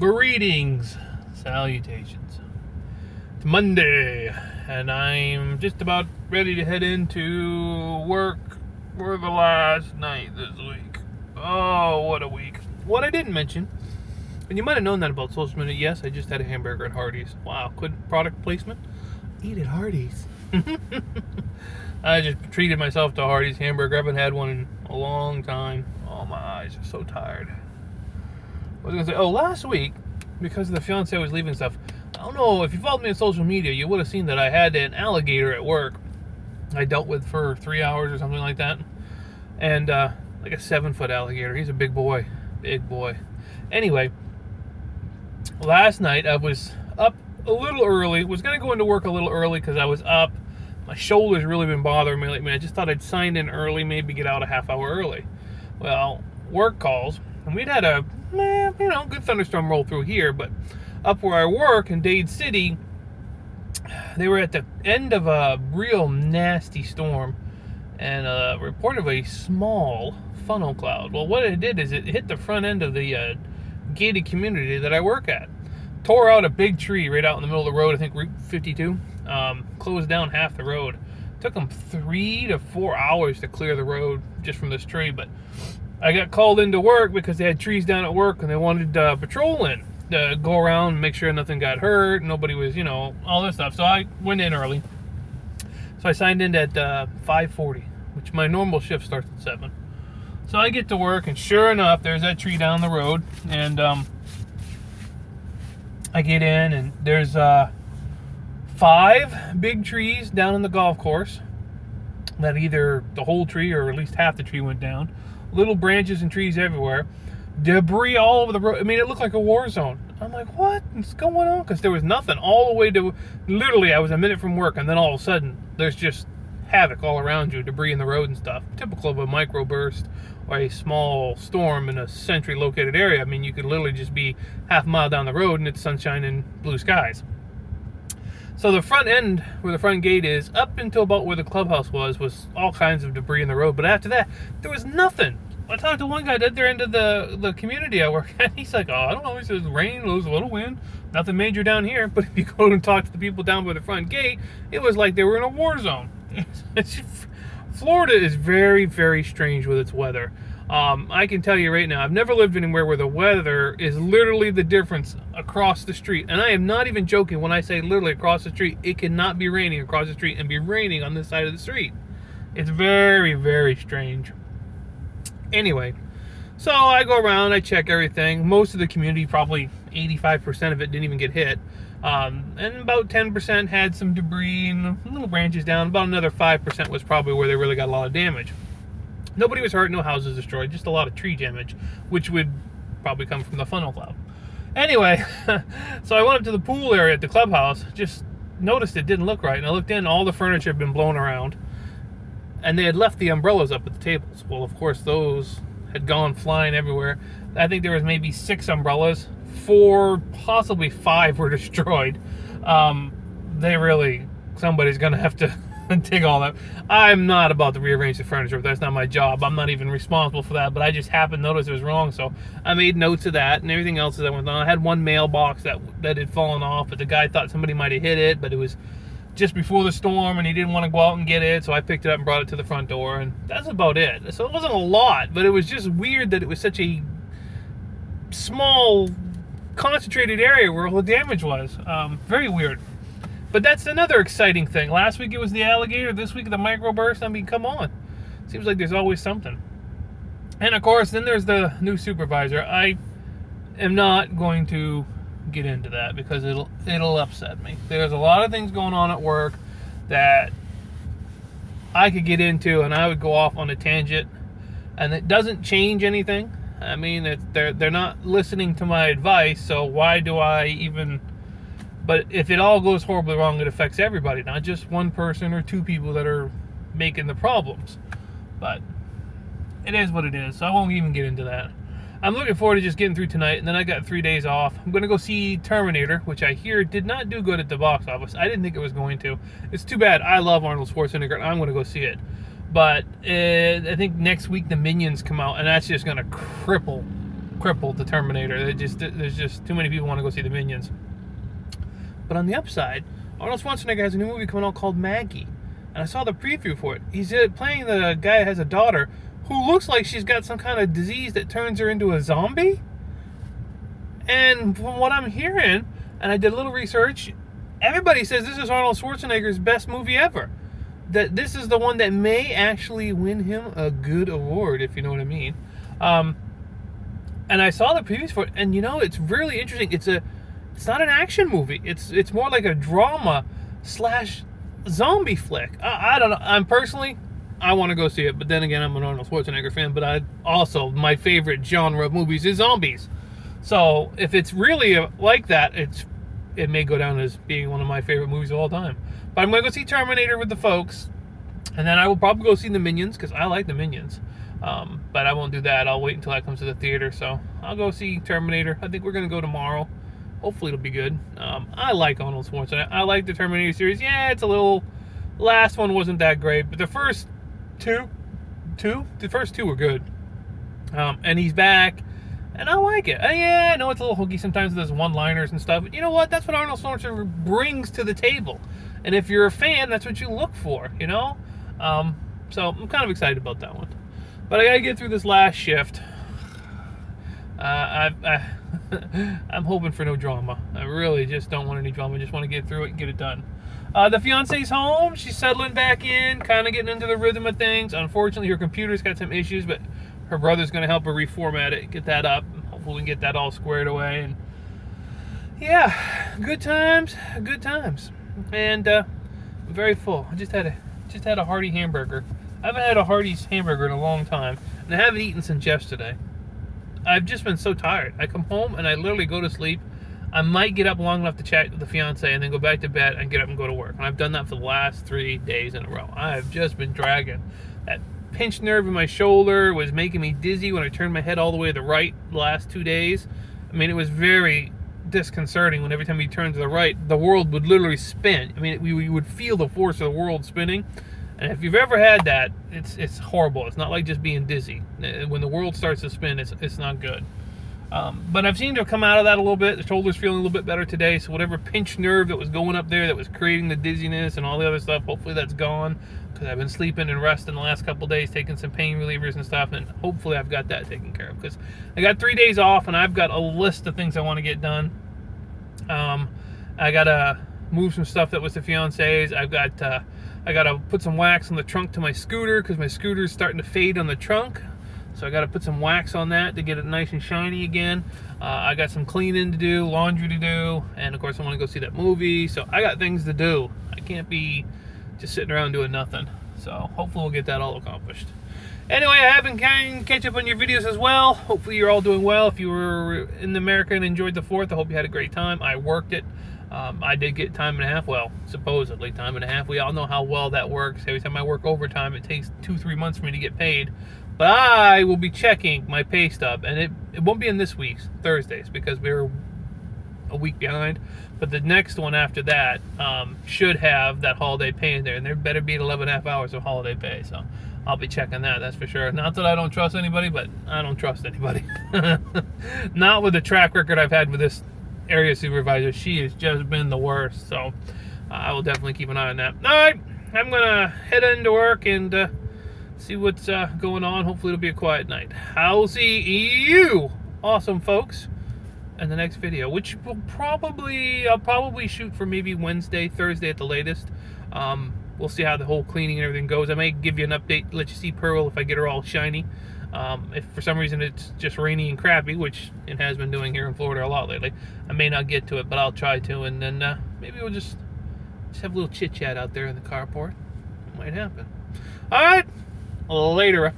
Greetings, salutations. It's Monday, and I'm just about ready to head into work for the last night this week. Oh, what a week. What I didn't mention, and you might have known that about social media, yes, I just had a hamburger at Hardee's. Wow, good product placement. Eat at Hardee's. I just treated myself to a Hardee's hamburger. I haven't had one in a long time. Oh, my eyes are so tired. I was going to say, last week, because the fiance was leaving stuff, I don't know, if you followed me on social media, you would have seen that I had an alligator at work I dealt with for 3 hours or something like that. And, like a 7-foot alligator. He's a big boy. Big boy. Anyway, last night I was up a little early. Was going to go into work a little early because I was up. My shoulder's really been bothering me lately. I just thought I'd sign in early, maybe get out a half hour early. Well, work calls, and we'd had a good thunderstorm roll through here, but up where I work in Dade City, they were at the end of a real nasty storm and reported a small funnel cloud. Well, what it did is it hit the front end of the gated community that I work at. Tore out a big tree right out in the middle of the road, I think Route 52. Closed down half the road. Took them 3 to 4 hours to clear the road just from this tree, but I got called into work because they had trees down at work and they wanted patrol in to go around and make sure nothing got hurt, nobody was, all this stuff. So I went in early. So I signed in at 5:40, which my normal shift starts at 7. So I get to work, and sure enough, there's that tree down the road, and I get in, and there's 5 big trees down in the golf course that either the whole tree or at least half the tree went down. Little branches and trees everywhere. Debris all over the road. I mean, it looked like a war zone. I'm like, what's going on? Because there was nothing all the way to, literally, I was a minute from work, and then all of a sudden, there's just havoc all around you, debris in the road and stuff. Typical of a microburst or a small storm in a centrally located area. I mean, you could literally just be half a mile down the road, and it's sunshine and blue skies. So the front end, where the front gate is, up until about where the clubhouse was all kinds of debris in the road. But after that, there was nothing. I talked to one guy at the other end of the community I work at. He's like, I don't know. He says, rain, there was a little wind. Nothing major down here. But if you go and talk to the people down by the front gate, it was like they were in a war zone. Florida is very, very strange with its weather. I can tell you right now, I've never lived anywhere where the weather is literally the difference across the street. And I am not even joking when I say literally across the street. It cannot be raining across the street and be raining on this side of the street. It's very, very strange. Anyway, so I go around, I check everything. Most of the community, probably 85% of it, didn't even get hit. And about 10% had some debris and little branches down. About another 5% was probably where they really got a lot of damage. Nobody was hurt, no houses destroyed, just a lot of tree damage, which would probably come from the funnel cloud. Anyway, so I went up to the pool area at the clubhouse, just noticed it didn't look right, and I looked in, all the furniture had been blown around, and they had left the umbrellas up at the tables. Well, of course, those had gone flying everywhere. I think there was maybe 6 umbrellas, 4, possibly 5 were destroyed. Somebody's gonna have to take all that. I'm not about to rearrange the furniture. That's not my job. I'm not even responsible for that, but I just happened to notice it was wrong, so I made notes of that and everything else as I went on. I had one mailbox that had fallen off, but the guy thought somebody might have hit it, but it was just before the storm and he didn't want to go out and get it, so I picked it up and brought it to the front door, and that's about it. So it wasn't a lot, but it was just weird that it was such a small, concentrated area where all the damage was. Very weird. But that's another exciting thing. Last week it was the alligator. This week the microburst. I mean, come on. Seems like there's always something. And of course, then there's the new supervisor. I am not going to get into that because it'll upset me. There's a lot of things going on at work that I could get into, and I would go off on a tangent, and it doesn't change anything. I mean, they're not listening to my advice, so why do I even... But if it all goes horribly wrong, it affects everybody, not just one person or 2 people that are making the problems. But it is what it is, so I won't even get into that. I'm looking forward to just getting through tonight, and then I got 3 days off. I'm going to go see Terminator, which I hear did not do good at the box office. I didn't think it was going to. It's too bad. I love Arnold Schwarzenegger, and I'm going to go see it. But I think next week the Minions come out, and that's just going to cripple crippled the Terminator. There's just too many people want to go see the Minions. But on the upside, Arnold Schwarzenegger has a new movie coming out called Maggie, and I saw the preview for it. He's playing the guy who has a daughter who looks like she's got some kind of disease that turns her into a zombie. And from what I'm hearing, and I did a little research, everybody says this is Arnold Schwarzenegger's best movie ever. That this is the one that may actually win him a good award, if you know what I mean. And I saw the previews for it, and you know, it's really interesting. It's not an action movie. It's more like a drama / zombie flick. I don't know. I want to go see it, but then again, I'm an Arnold Schwarzenegger fan. But my favorite genre of movies is zombies. So if it's really like that, it may go down as being one of my favorite movies of all time. But I'm going to go see Terminator with the folks, and then I will probably go see the Minions, because I like the Minions. But I won't do that. I'll wait until that comes to the theater. So I'll go see Terminator. I think we're going to go tomorrow. Hopefully it'll be good. I like Arnold Schwarzenegger. I like the Terminator series. Yeah, it's a little... Last one wasn't that great, but the first two were good. And he's back, and I like it. Yeah, I know it's a little hokey sometimes with those one-liners and stuff, but you know what? That's what Arnold Schwarzenegger brings to the table. And if you're a fan, that's what you look for, you know? So I'm kind of excited about that one. But I gotta get through this last shift. I'm hoping for no drama. I really just don't want any drama. I just want to get through it and get it done. The fiance's home. She's settling back in, kind of getting into the rhythm of things. Unfortunately, her computer's got some issues, but her brother's going to help her reformat it, get that up. Hopefully we can get that all squared away. And yeah, good times. And I'm very full. I just had a hearty hamburger. I haven't had a Hardee's hamburger in a long time, and I haven't eaten since yesterday. I've just been so tired. I come home and I literally go to sleep. I might get up long enough to chat with the fiance and then go back to bed and get up and go to work. And I've done that for the last 3 days in a row. I've just been dragging. That pinched nerve in my shoulder was making me dizzy when I turned my head all the way to the right the last 2 days. I mean, it was very disconcerting when every time you turned to the right, the world would literally spin. I mean, we would feel the force of the world spinning. And if you've ever had that, it's horrible. It's not like just being dizzy. When the world starts to spin, it's not good. But I've seemed to have come out of that a little bit. The shoulder's feeling a little bit better today. So whatever pinched nerve that was going up there that was creating the dizziness and all the other stuff, hopefully that's gone. Because I've been sleeping and resting the last couple days, taking some pain relievers and stuff. And hopefully I've got that taken care of. Because I got 3 days off and I've got a list of things I want to get done. I got to move some stuff that was the fiance's. I got to put some wax on the trunk to my scooter because my scooter's starting to fade on the trunk. So I got to put some wax on that to get it nice and shiny again. I got some cleaning to do, laundry to do, and of course I want to go see that movie. So I got things to do. I can't be just sitting around doing nothing. So hopefully we'll get that all accomplished. Anyway, I haven't catch up on your videos as well. Hopefully you're all doing well. If you were in America and enjoyed the 4th, I hope you had a great time. I worked it. I did get time and a half. Well, supposedly time and a half. We all know how well that works. Every time I work overtime, it takes 2-3 months for me to get paid. But I will be checking my pay stub, and it won't be in this week's, Thursdays, because we're a week behind. But the next one after that should have that holiday pay in there, and there better be 11.5 hours of holiday pay. So I'll be checking that, that's for sure. Not that I don't trust anybody, but I don't trust anybody. Not with the track record I've had with this area supervisor. She has just been the worst. So I will definitely keep an eye on that. All right, I'm going to head into work and see what's going on. Hopefully it'll be a quiet night. I'll see you awesome folks in the next video, which will I'll probably shoot for maybe Wednesday, Thursday at the latest. We'll see how the whole cleaning and everything goes. I may give you an update, let you see Pearl if I get her all shiny. If for some reason it's just rainy and crappy, which it has been doing here in Florida a lot lately, I may not get to it, but I'll try to, and then maybe we'll just have a little chit-chat out there in the carport. It might happen. All right, later.